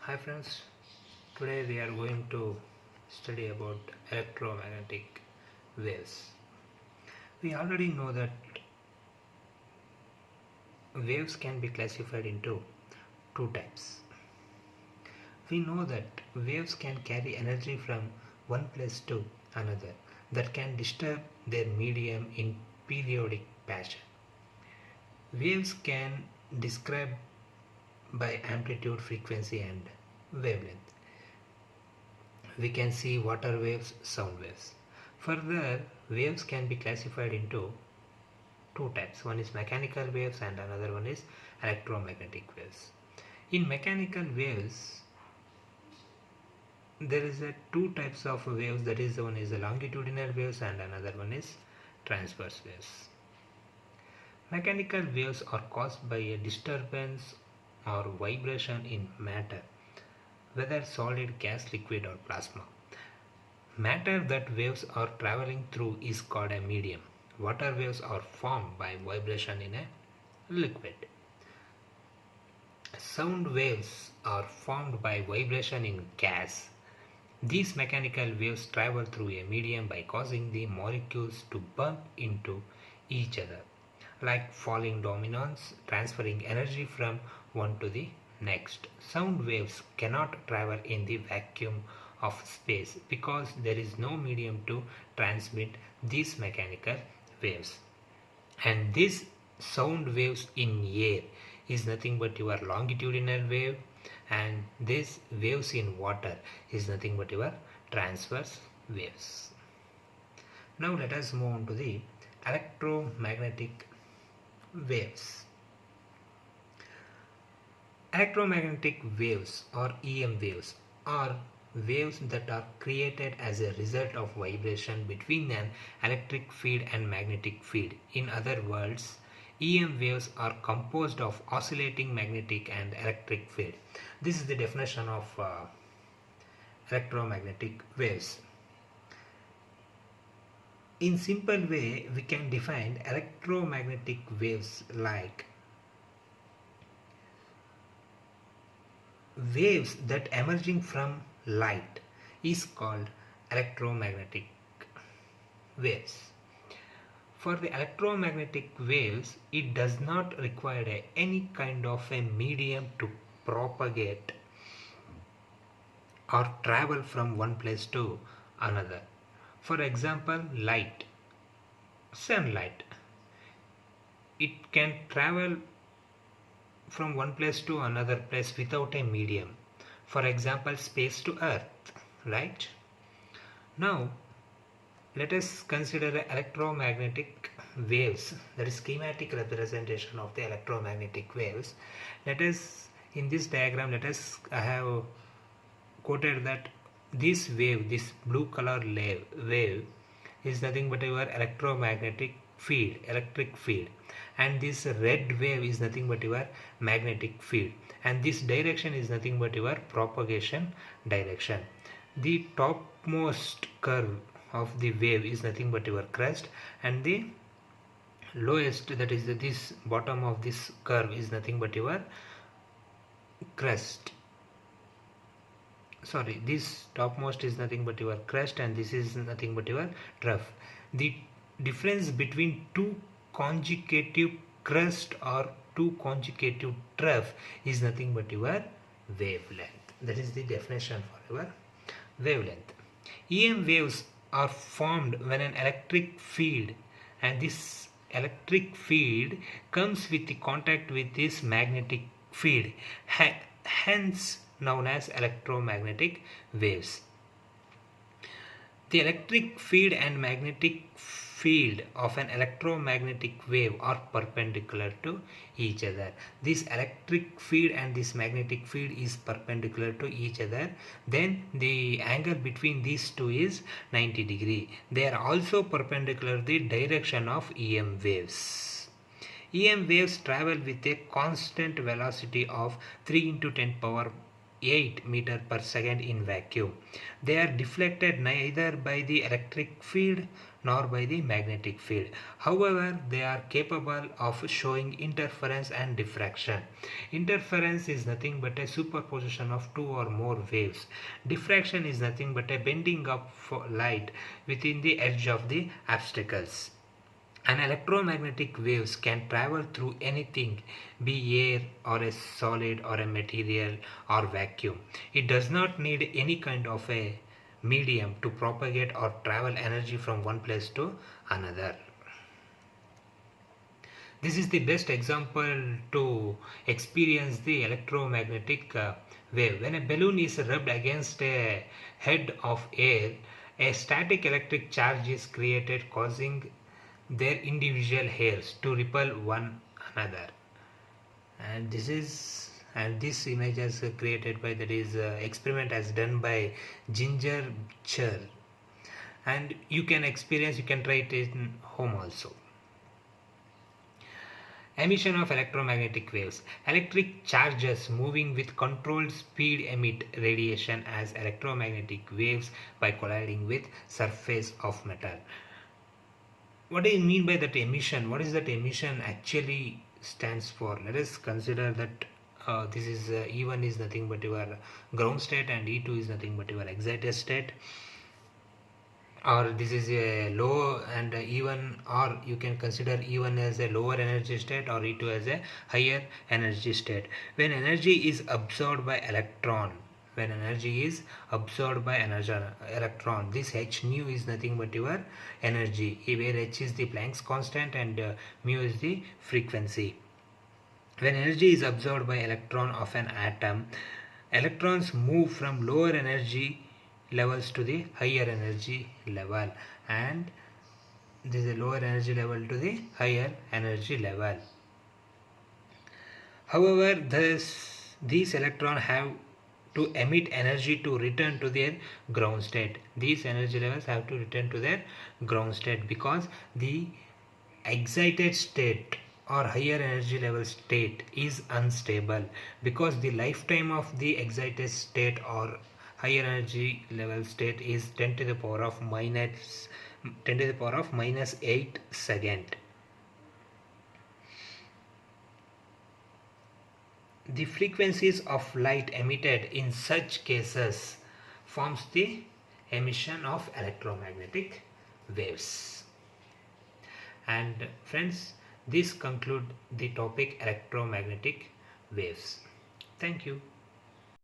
Hi friends, today we are going to study about electromagnetic waves. We already know that waves can be classified into two types. We know that waves can carry energy from one place to another that can disturb their medium in periodic fashion. Waves can describe by amplitude, frequency and wavelength. We can see water waves, sound waves. Further, waves can be classified into two types. One is mechanical waves and another one is electromagnetic waves. In mechanical waves, there is a two types of waves. That is, one is the longitudinal waves and another one is transverse waves. Mechanical waves are caused by a disturbance or vibration in matter, whether solid, gas, liquid or plasma. Matter that waves are traveling through is called a medium. Water waves are formed by vibration in a liquid. Sound waves are formed by vibration in gas. These mechanical waves travel through a medium by causing the molecules to bump into each other, like falling dominoes, transferring energy from one to the next. Sound waves cannot travel in the vacuum of space because there is no medium to transmit these mechanical waves. And this sound waves in air is nothing but your longitudinal wave, and this waves in water is nothing but your transverse waves. Now let us move on to the electromagnetic waves. Electromagnetic waves or EM waves are waves that are created as a result of vibration between an electric field and magnetic field. In other words, EM waves are composed of oscillating magnetic and electric field. This is the definition of electromagnetic waves. In simple way, we can define electromagnetic waves like waves that emerging from light is called electromagnetic waves. For the electromagnetic waves, it does not require any kind of a medium to propagate or travel from one place to another. For example, light, sunlight, it can travel from one place to another place without a medium. For example, space to earth, right? Now let us consider electromagnetic waves, that is schematic representation of the electromagnetic waves. Let us, in this diagram, I have quoted that this wave, this blue color wave is nothing but your electromagnetic field, electric field, and this red wave is nothing but your magnetic field, and this direction is nothing but your propagation direction. The topmost curve of the wave is nothing but your crest, and the lowest, that is this bottom of this curve, is nothing but your crest. Sorry, this topmost is nothing but your crest and this is nothing but your trough. The difference between two conjugative crest or two conjugative trough is nothing but your wavelength. That is the definition for your wavelength. EM waves are formed when an electric field, and this electric field comes with the contact with this magnetic field, hence known as electromagnetic waves. The electric field and magnetic field of an electromagnetic wave are perpendicular to each other. This electric field and this magnetic field is perpendicular to each other. Then the angle between these two is 90 degree. They are also perpendicular to the direction of EM waves. EM waves travel with a constant velocity of 3 into 10 power 8 meter per second in vacuum. They are deflected neither by the electric field nor by the magnetic field. However, they are capable of showing interference and diffraction. Interference is nothing but a superposition of two or more waves. Diffraction is nothing but a bending up for light within the edge of the obstacles. An electromagnetic waves can travel through anything, be air or a solid or a material or vacuum. It does not need any kind of a medium to propagate or travel energy from one place to another. This is the best example to experience the electromagnetic wave. When a balloon is rubbed against a head of air, a static electric charge is created, causing their individual hairs to repel one another. And this image is created by, that is experiment as done by Ginger Chur, and you can try it in home also. Emission of electromagnetic waves. Electric charges moving with controlled speed emit radiation as electromagnetic waves by colliding with surface of metal. What do you mean by that emission? What is that emission actually stands for? Let us consider that this is E1 is nothing but your ground state and E2 is nothing but your excited state, or this is a low and E1, or you can consider E1 as a lower energy state or E2 as a higher energy state. When energy is absorbed by electron, this h nu is nothing but your energy, where h is the Planck's constant and mu is the frequency. When energy is absorbed by electron of an atom, electrons move from lower energy levels to the higher energy level, and this is a lower energy level to the higher energy level. However, these electrons have to emit energy to return to their ground state. These energy levels have to return to their ground state because the excited state or higher energy level state is unstable, because the lifetime of the excited state or higher energy level state is 10 to the power of minus 8 second. The frequencies of light emitted in such cases forms the emission of electromagnetic waves. And friends, this concludes the topic electromagnetic waves. Thank you.